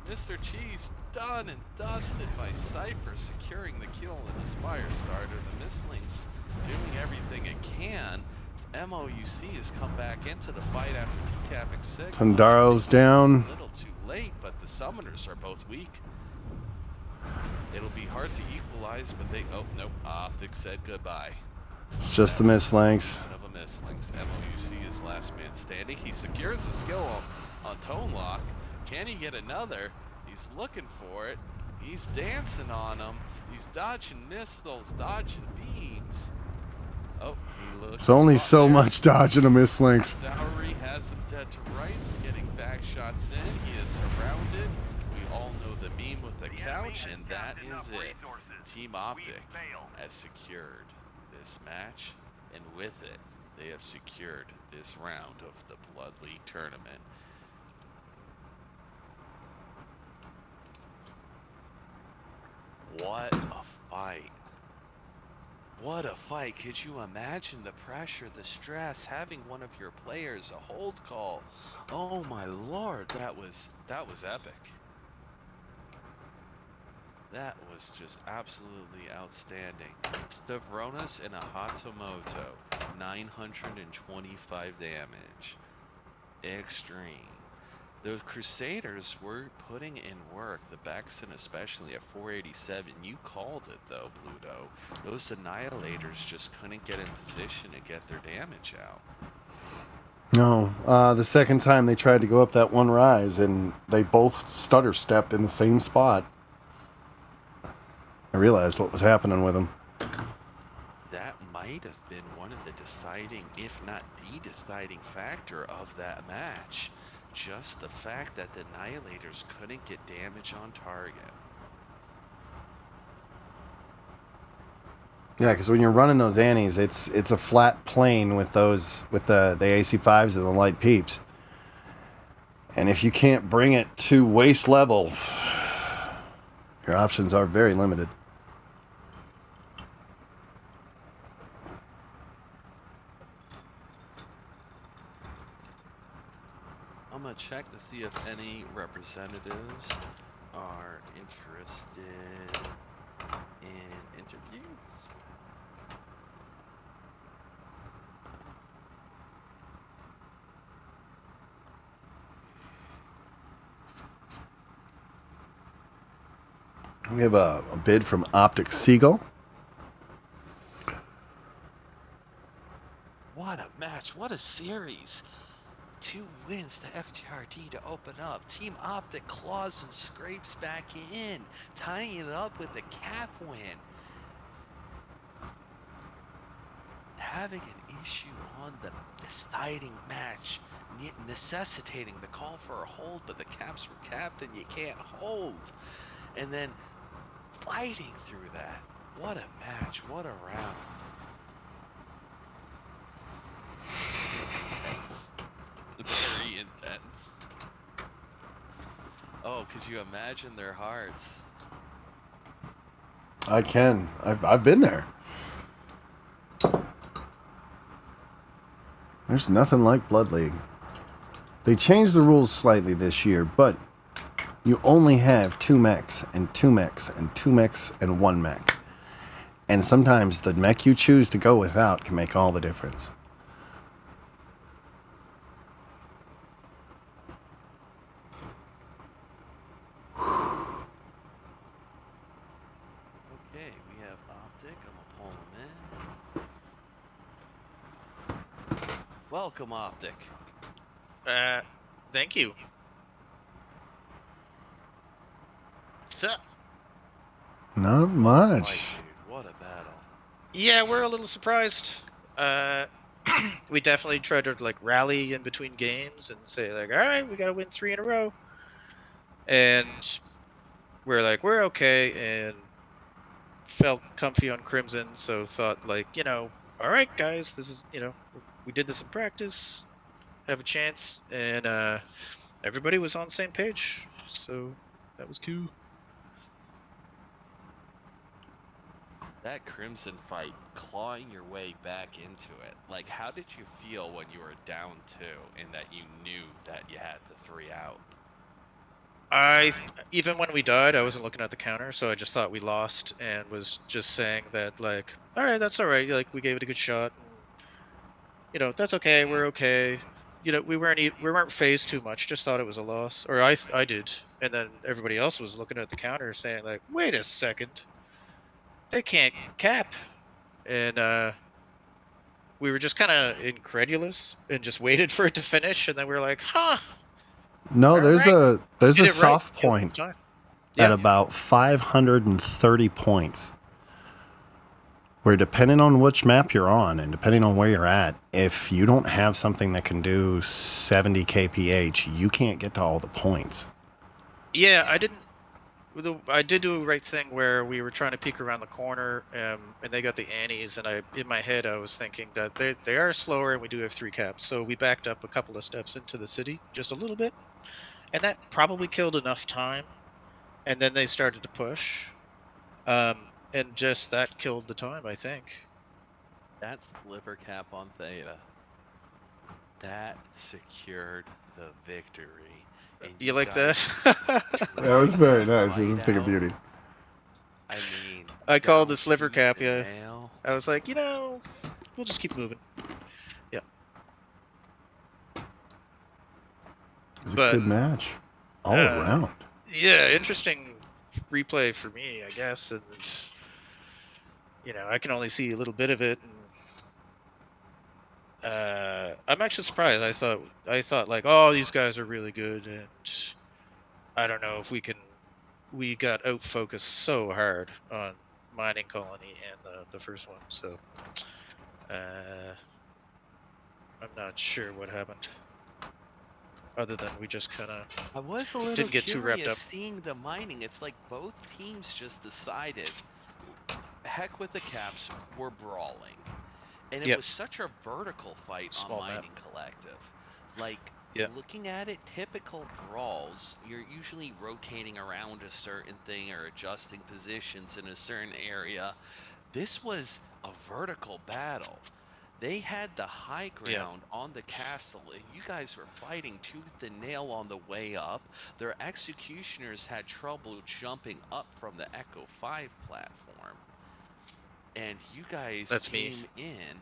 Mr. Cheese done and dusted by Cypher securing the kill in his fire starter. The Mistlings doing everything it can. MWO has come back into the fight after decapping Sigma. Pandaro's down. A little too late, but the summoners are both weak. It'll be hard to equalize, but they... Oh, nope. Optic said goodbye. It's just the Mistlings. One of a Mistlings. MWO is last man standing. He secures the skill on Tone Lock. Can he get another? He's looking for it. He's dancing on them. He's dodging missiles, dodging beams. Oh, he looks... It's only so there. much dodging a Mistlings. Zauri has him dead to rights, getting back shots in. He is surrounded. We all know the meme with the couch, and that is it. Team Optic has secured this match, and with it, they have secured this round of the Blood League tournament. What a fight. What a fight. Could you imagine the pressure, the stress, having one of your players a hold call? Oh my lord, that was epic. That was just absolutely outstanding. Stavronis and a Hatamoto, 925 damage. extreme. Those Crusaders were putting in work, the Bexon especially at 487. You called it though, Bluto. Those Annihilators just couldn't get in position to get their damage out. No, the second time they tried to go up that one rise, and they both stutter stepped in the same spot. I realized what was happening with them. That might have been one of the deciding, if not the deciding factor of that match. Just the fact that the Annihilators couldn't get damage on target. Yeah, because when you're running those Annies, it's a flat plane with those with the AC5s and the light peeps. And if you can't bring it to waist level, your options are very limited. I'm gonna check to see if any representatives are interested in interviews. We have a bid from Optic Seagull. What a match, what a series. 2 wins to FJRD to open up. Team Optic claws and scrapes back in, tying it up with the cap win. Having an issue on the deciding match, necessitating the call for a hold, but the caps were capped and you can't hold. And then fighting through that. What a match, what a round. Very intense. Oh, could you imagine their hearts? I can. I've been there. There's nothing like Blood League. They changed the rules slightly this year, but you only have 2 mechs and 2 mechs and 2 mechs and 1 mech. And sometimes the mech you choose to go without can make all the difference. Okay, we have Optic. I'm gonna pull them in. Welcome, Optic. Thank you. What's up? Not much. Dude, what a battle. Yeah, we're a little surprised. We definitely tried to like rally in between games and say like, all right, we gotta win 3 in a row. And we're like, we're okay, and felt comfy on Crimson, so thought like, all right, guys, this is, we did this in practice, have a chance, and everybody was on the same page, so that was cool. That Crimson fight, clawing your way back into it. Like, how did you feel when you were down 2 and that you knew that you had the 3 out? Even when we died, I wasn't looking at the counter, so I just thought we lost and was just saying that like, all right, that's all right. Like we gave it a good shot. That's okay. We're okay. We weren't phased too much. Just thought it was a loss, or I did, and then everybody else was looking at the counter saying like, wait a second, they can't cap, and we were just kind of incredulous and just waited for it to finish, and then we were like, huh. No, there's right. a Did it soft right. point Yeah. at about 530 points. Where depending on which map you're on and depending on where you're at, if you don't have something that can do 70 kph, you can't get to all the points. Yeah, I did do a right thing where we were trying to peek around the corner, and they got the Annies, and in my head I was thinking that they are slower, and we do have 3 caps, so we backed up a couple of steps into the city, just a little bit, and that probably killed enough time, and then they started to push, and just that killed the time, I think. That sliver cap on Theta. That secured the victory. And You like that? That was very nice. It was a thing of beauty. I mean, I called the down sliver tooth cap, and yeah. nail. I was like, we'll just keep moving. Yeah. It was a But good match all uh, around. yeah, interesting replay for me, I guess, and I can only see a little bit of it. And I'm actually surprised. I thought like, oh, these guys are really good, and I don't know if we can. We got out focused so hard on mining colony and the first one, so I'm not sure what happened. Other than we just kind of I was a little didn't get too wrapped up. curious seeing the mining. It's like both teams just decided, heck with the caps, we're brawling. And it Yep, was such a vertical fight on small map. Mining Collective. Like, Yeah, looking at it, typical brawls, you're usually rotating around a certain thing or adjusting positions in a certain area. This was a vertical battle. They had the high yeah. ground on the castle. You guys were fighting tooth and nail on the way up. Their executioners had trouble jumping up from the Echo 5 platform. And you guys That's me. came in.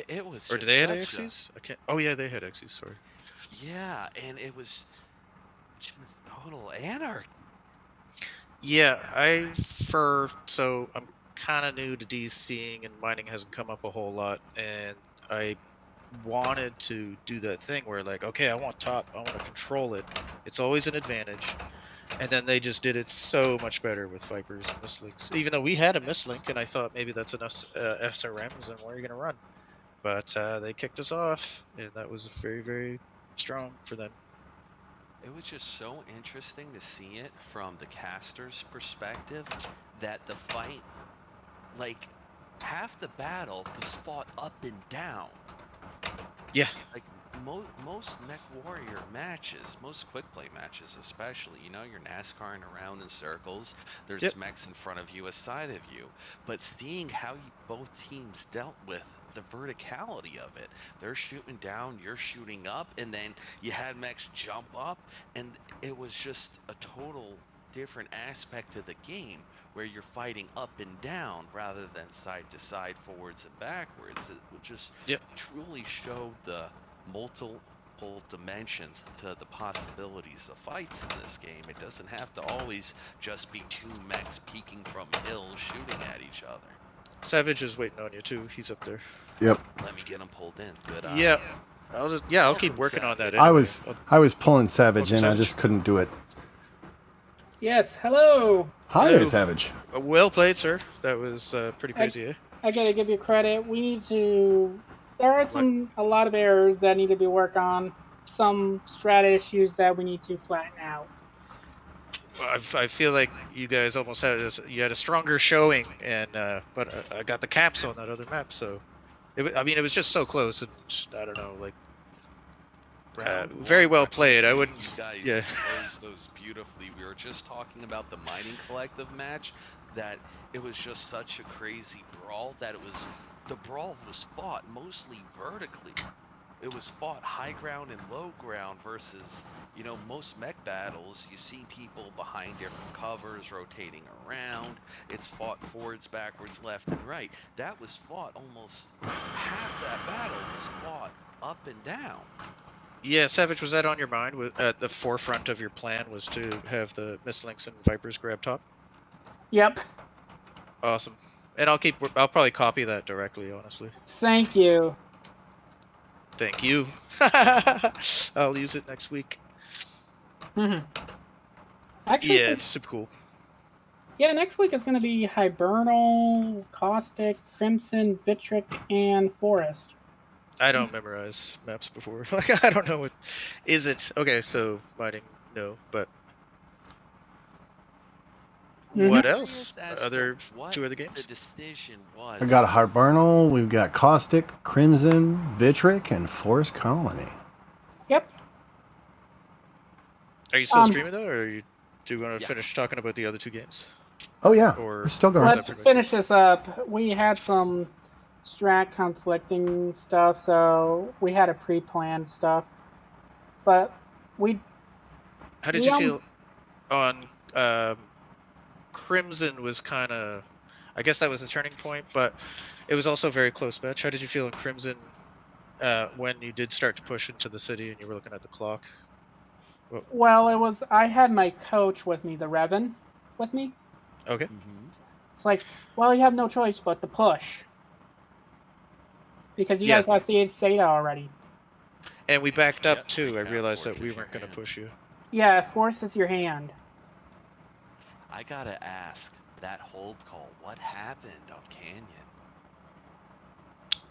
It was Or do just they had such a, Xyz? I can't. Oh yeah, they had Xyz. Sorry. yeah, and it was just total anarchy. Yeah, so I'm kind of new to DCing and mining hasn't come up a whole lot, and I wanted to do that thing where like, okay, I want top, I want to control it. It's always an advantage. And then they just did it so much better with Vipers and Mistlinks. Even though we had a Mistlink, and I thought maybe that's enough SRMs, and where are you going to run? But they kicked us off, and that was very, very strong for them. It was just so interesting to see it from the caster's perspective that the fight, like, half the battle was fought up and down. Yeah, Like, most Mech Warrior matches, most quick play matches especially, you're NASCARing around in circles, there's yep, mechs in front of you, aside of you, but seeing how both teams dealt with the verticality of it, they're shooting down, you're shooting up, and then you had mechs jump up, and it was just a total different aspect of the game where you're fighting up and down rather than side to side, forwards and backwards. It would just yep. truly showed the multiple dimensions to the possibilities of fights in this game. It doesn't have to always just be two mechs peeking from hills shooting at each other. Savage is waiting on you too. He's up there. Yep. Let me get him pulled in. Good eye. Yeah, I'll keep Welcome, working on that. Savage. Anyway. I was pulling Savage Welcome, in. I Savage. just couldn't do it. Yes, hello. Hi Hello. there, Savage. Well played, sir. That was pretty crazy, eh? I gotta give you credit. We need to. There are a lot of errors that need to be worked on. Some strata issues that we need to flatten out. I feel like you guys almost had a stronger showing, and but I got the caps on that other map, so it was just so close, and I don't know, like very well played. I wouldn't. You guys Yeah. closed those beautifully. We were just talking about the Mining Collective match, that it was just such a crazy brawl that the brawl was fought mostly vertically. It was fought high ground and low ground versus, most mech battles, you see people behind different covers rotating around. It's fought forwards, backwards, left, and right. That was fought almost half that battle was fought up and down. Yeah, Savage, was that on your mind? At the forefront of your plan was to have the Mistlinks and Vipers grab top? Yep. Awesome. And I'll probably copy that directly, honestly. Thank you. Thank you. I'll use it next week. Actually, Yeah, it's super cool. Yeah, next week is going to be Hibernal, Caustic, Crimson, Vitric, and Forest. I don't memorize maps before. Like, I don't know what is it. Okay, so mining, no, but what else? Two other games? The decision was. I got a Hibernal, we've got Caustic, Crimson, Vitric, and Forest Colony. Yep. Are you still streaming though, or do you want to finish talking about the other two games? Oh yeah, Or we're still going. Let's finish this up. We had some strat conflicting stuff, so we had a pre-planned stuff. But how did you feel on Crimson? Was kind of, I guess that was the turning point, but it was also a very close match. How did you feel in Crimson when you did start to push into the city and you were looking at the clock. Well, I had my coach with me, the Revan, with me. Okay. Mm-hmm. It's like, well, you have no choice but to push because you Yeah. guys have Theta already. And we backed up Yep, too. I recount realized that we forfeit weren't your going to hand. push you. Yeah, it forces your hand. I gotta ask, that hold call, what happened on Canyon?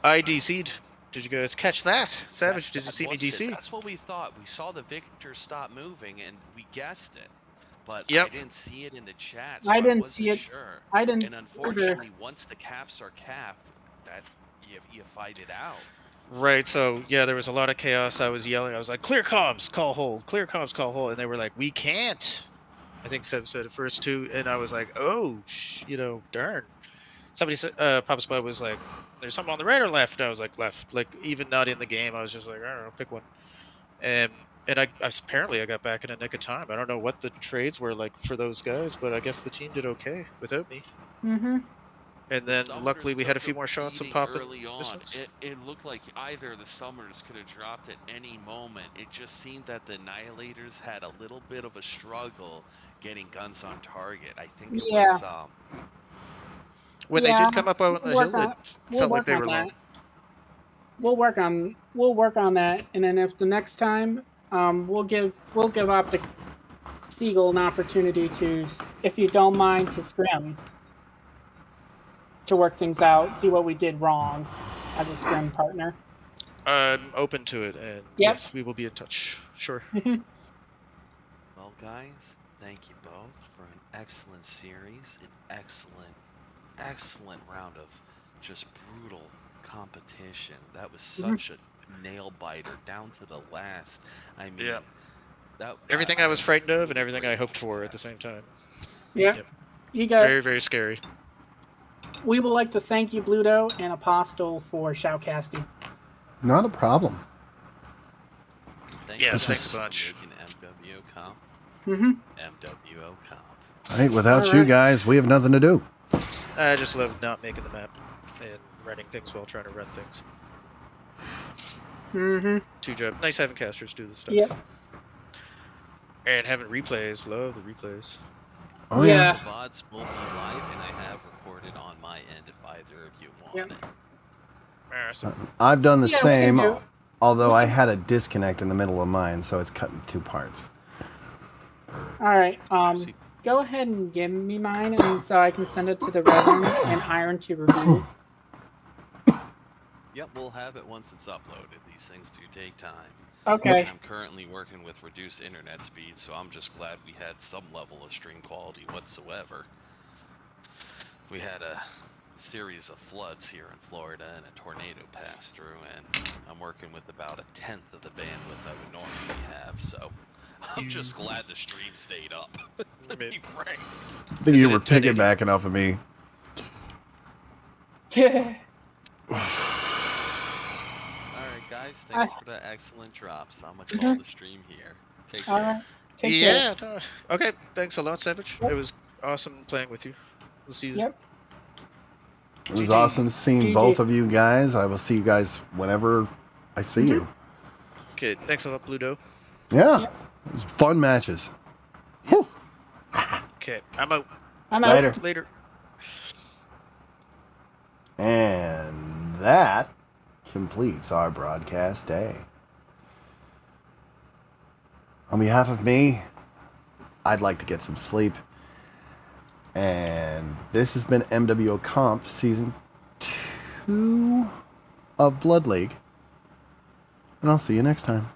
I DC'd. Did you guys catch that? Savage, did you That see me was it. DC? That's what we thought. We saw the Victor stop moving and we guessed it. But I Yep. didn't see it in the chat, so I I didn't see wasn't it. sure. I didn't And see it either. unfortunately, once the caps are capped, that you fight it out. Right, so yeah, there was a lot of chaos. I was yelling. I was like, "Clear comms, call hold. Clear comms, call hold." And they were like, "We can't." I think Seb said it first too, and I was like, "Oh, darn." Somebody said, Papa Spud was like, "There's something on the right or left?" And I was like, "Left." Like even not in the game, I was just like, "I don't know, pick one." And I apparently I got back in a nick of time. I don't know what the trades were like for those guys, but I guess the team did okay without me. Mm-hmm. And then Summoners luckily we had a took few more shots and beating popping early on. missiles. It looked like either the Summoners could have dropped at any moment. It just seemed that the Annihilators had a little bit of a struggle getting guns on target. I think it Yeah. was When they Yeah, did come up on the hill, it we'll felt like work they on were that. alone. We'll work on that, and then if the next time, we'll give Optic Seagull an opportunity to, if you don't mind, to scrim, to work things out, see what we did wrong as a scrim partner. I'm open to it, and Yep. yes, we will be in touch. Sure. well, guys, thank you both for an excellent series, an excellent round of just brutal competition. That was such a nail biter down to the last. I mean, Yeah. that Everything I was frightened of and really everything I great hoped for at the games. same time. Yeah. Yep. You got. Very, very scary. We would like to thank you, Bluto and Apostle, for shoutcasting. Not a problem. Thank Yes, you thanks guys a for bunch. making MWO comp. Mm-hmm. MWO comp. Hey, without All you right. guys, we have nothing to do. I just love not making the map and running things while trying to run things. Mm-hmm. Two job. Nice having casters do this stuff. Yep. And having replays. Love the replays. Oh Yeah. The VODs will be live, and I have recorded on my end if either of you want Yep. it. Awesome. I've done the Yeah, we can same, do- although I had a disconnect in the middle of mine, so it's cut in 2 parts. All right. See. Go ahead and give me mine, and so I can send it to the Reverend and Iron to review. Yep, we'll have it once it's uploaded. These things do take time. Okay. And I'm currently working with reduced internet speed, so I'm just glad we had some level of stream quality whatsoever. We had a series of floods here in Florida and a tornado passed through, and I'm working with about 1/10 of the bandwidth I would normally have, so I'm just glad the stream stayed up. To be frank. I think Is you it were at 1080? piggybacking off of me. Alright guys, thanks for the excellent drops. I'm gonna call the stream here. Take All care. right. Take care. Yeah. No. Okay. Thanks a lot, Savage. Yep. It was awesome playing with you. We'll see you. Yep. It was GG. awesome seeing GG. both of you guys. I will see you guys whenever I see you. Okay. Thanks a lot, Bluto. Yeah. Yep. It was fun matches. Whew. Okay. I'm out. I'm out. Later. Later. And that completes our broadcast day. On behalf of me, I'd like to get some sleep. And this has been MWO Comp Season 2 of Blood League. And I'll see you next time.